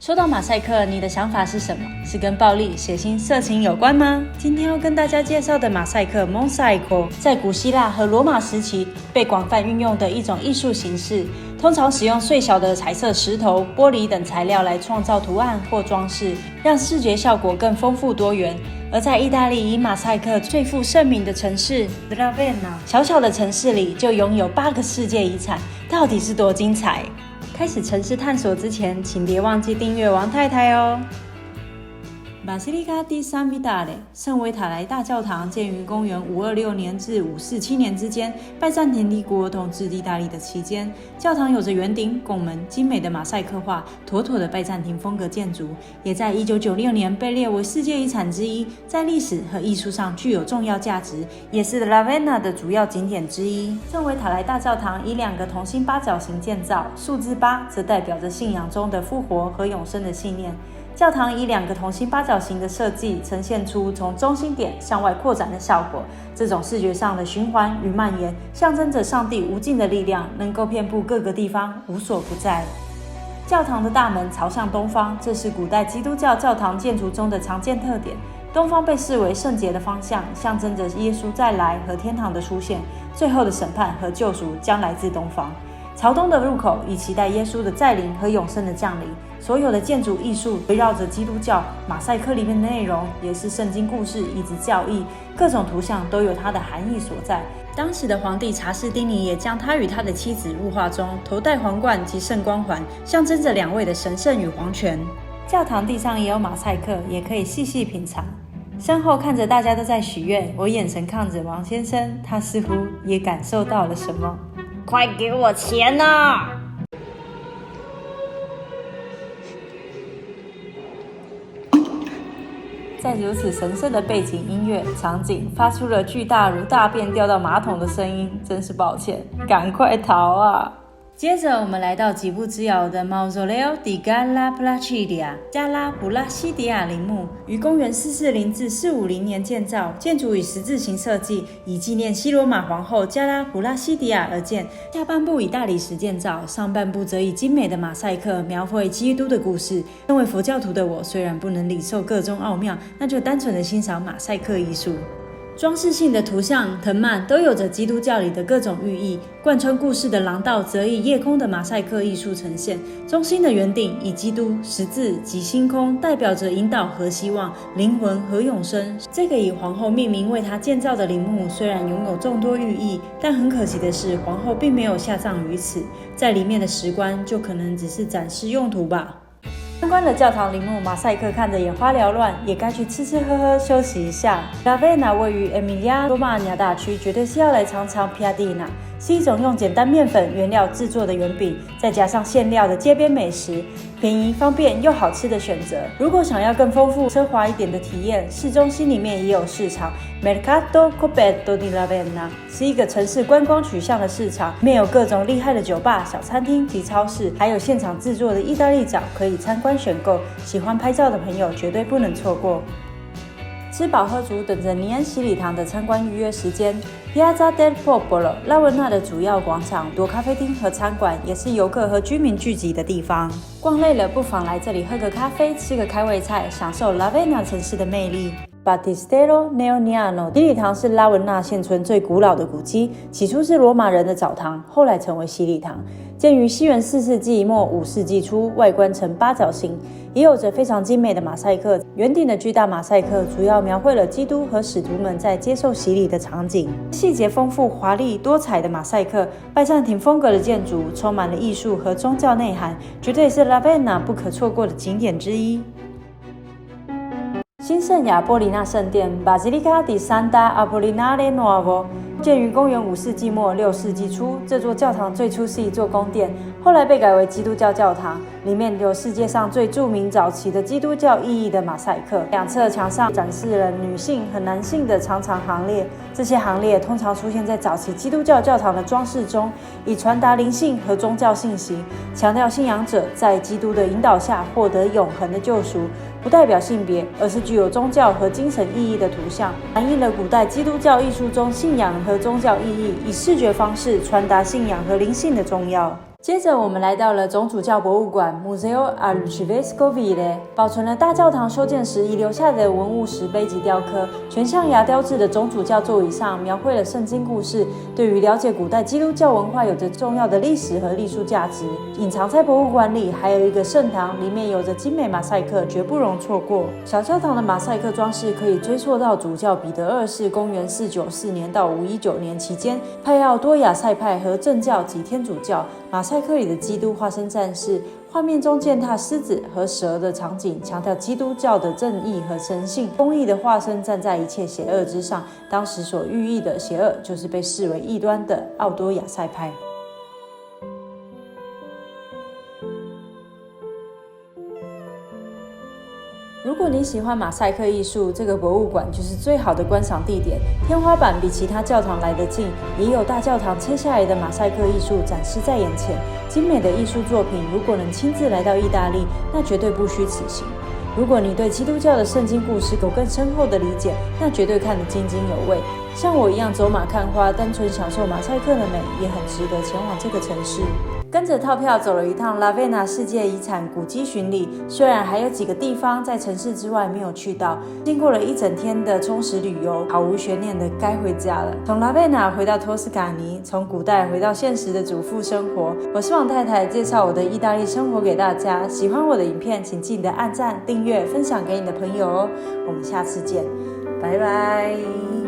说到马赛克，你的想法是什么？是跟暴力、血腥、色情有关吗？今天要跟大家介绍的马赛克 （Mosaico） 在古希腊和罗马时期被广泛运用的一种艺术形式，通常使用碎小的彩色石头、玻璃等材料来创造图案或装饰，让视觉效果更丰富多元。而在意大利以马赛克最负盛名的城市 Ravenna， 小小的城市里就拥有8个世界遗产，到底是多精彩？开始城市探索之前，请别忘记订阅王太太哦。Basilica di San Vitale 圣维塔莱大教堂建于公元526年至547年之间，拜占庭帝国统治意大利的期间。教堂有着圆顶、拱门、精美的马赛克画，妥妥的拜占庭风格建筑，也在1996年被列为世界遗产之一，在历史和艺术上具有重要价值，也是 Ravenna 的主要景点之一。圣维塔莱大教堂以2个同心八角形建造，数字8则代表着信仰中的复活和永生的信念。教堂以2个同心八角形的设计，呈现出从中心点向外扩展的效果。这种视觉上的循环与蔓延，象征着上帝无尽的力量，能够遍布各个地方，无所不在。教堂的大门朝向东方，这是古代基督教教堂建筑中的常见特点。东方被视为圣洁的方向，象征着耶稣再来和天堂的出现，最后的审判和救赎将来自东方。朝东的入口以期待耶稣的再临和永生的降临。所有的建筑艺术围绕着基督教，马赛克里面的内容也是圣经故事以及教义，各种图像都有它的含义所在。当时的皇帝查士丁尼也将他与他的妻子入画中，头戴皇冠及圣光环，象征着2位的神圣与皇权。教堂地上也有马赛克，也可以细细品尝。身后看着大家都在许愿，我眼神看着王先生，他似乎也感受到了什么。快给我钱啊！在如此神圣的背景音乐场景，发出了巨大如大便掉到马桶的声音，真是抱歉，赶快逃啊！接着我们来到几步之遥的 Mausoleo di Galla Placidia 加拉普拉西迪亚陵墓，于公元440至450年建造，建筑以十字形设计，以纪念西罗马皇后加拉普拉西迪亚而建。下半部以大理石建造，上半部则以精美的马赛克描绘基督的故事。身为佛教徒的我，虽然不能领受各种奥妙，那就单纯的欣赏马赛克艺术。装饰性的图像、藤蔓都有着基督教里的各种寓意，贯穿故事的廊道则以夜空的马赛克艺术呈现。中心的圆顶以基督、十字及星空代表着引导和希望、灵魂和永生。这个以皇后命名为她建造的陵墓，虽然拥有众多寓意，但很可惜的是，皇后并没有下葬于此，在里面的石棺就可能只是展示用途吧。参观了教堂陵墓，马赛克看着眼花缭乱，也该去吃吃喝喝休息一下。Ravenna 位于 Emilia Romagna 大区，绝对是要来尝尝 Piadina， 是一种用简单面粉原料制作的圆饼，再加上馅料的街边美食，便宜方便又好吃的选择。如果想要更丰富奢华一点的体验，市中心里面也有市场 Mercato Coperto di Ravenna， 是一个城市观光取向的市场，里面有各种厉害的酒吧、小餐厅及超市，还有现场制作的意大利饺可以参观选购，喜欢拍照的朋友绝对不能错过。吃饱喝足，等着尼恩洗礼堂的参观预约时间。Piazza del Popolo 拉文纳的主要广场，多咖啡厅和餐馆，也是游客和居民聚集的地方。逛累了，不妨来这里喝个咖啡，吃个开胃菜，享受拉维纳城市的魅力。Battistello Neoniano 洗礼堂是拉文纳现存最古老的古迹，起初是罗马人的澡堂，后来成为洗礼堂。建于西元4世纪末5世纪初，外观呈八角形，也有着非常精美的马赛克。圆顶的巨大马赛克主要描绘了基督和使徒们在接受洗礼的场景。细节丰富、华丽多彩的马赛克，拜占庭风格的建筑，充满了艺术和宗教内涵，绝对是 Ravenna 不可错过的景点之一。新圣亚波里纳圣殿 Basilica di Santa Apollinare Nuovo 建于公元5世纪末6世纪初，这座教堂最初是一座宫殿，后来被改为基督教教堂。里面有世界上最著名早期的基督教意义的马赛克，两侧墙上展示了女性和男性的长长行列，这些行列通常出现在早期基督教教堂的装饰中，以传达灵性和宗教信息，强调信仰者在基督的引导下获得永恒的救赎。不代表性别，而是具有宗教和精神意义的图像，反映了古代基督教艺术中信仰和宗教意义，以视觉方式传达信仰和灵性的重要。接着我们来到了总主教博物馆 Museo Arcivescovile， 保存了大教堂修建时遗留下的文物石碑及雕刻。全象牙雕制的总主教座椅上描绘了圣经故事，对于了解古代基督教文化有着重要的历史和艺术价值。隐藏在博物馆里还有一个圣堂，里面有着精美马赛克，绝不容错过。小教堂的马赛克装饰可以追溯到主教彼得二世公元494年到519年期间，派奥多亚塞派和正教及天主教。马赛克里的基督化身战士，画面中践踏狮子和蛇的场景，强调基督教的正义和神性。公义的化身站在一切邪恶之上，当时所寓意的邪恶，就是被视为异端的奥多亚塞派。如果你喜欢马赛克艺术，这个博物馆就是最好的观赏地点。天花板比其他教堂来得近，也有大教堂切下来的马赛克艺术展示在眼前。精美的艺术作品，如果能亲自来到意大利，那绝对不虚此行。如果你对基督教的圣经故事有更深厚的理解，那绝对看得津津有味。像我一样走马看花，单纯享受马赛克的美，也很值得前往这个城市。跟着套票走了一趟拉维纳世界遗产古迹巡礼，虽然还有几个地方在城市之外没有去到，经过了一整天的充实旅游，毫无悬念的该回家了。从拉维纳回到托斯卡尼，从古代回到现实的主妇生活，我是王太太，介绍我的意大利生活给大家。喜欢我的影片，请记得按赞、订阅、分享给你的朋友哦。我们下次见，拜拜。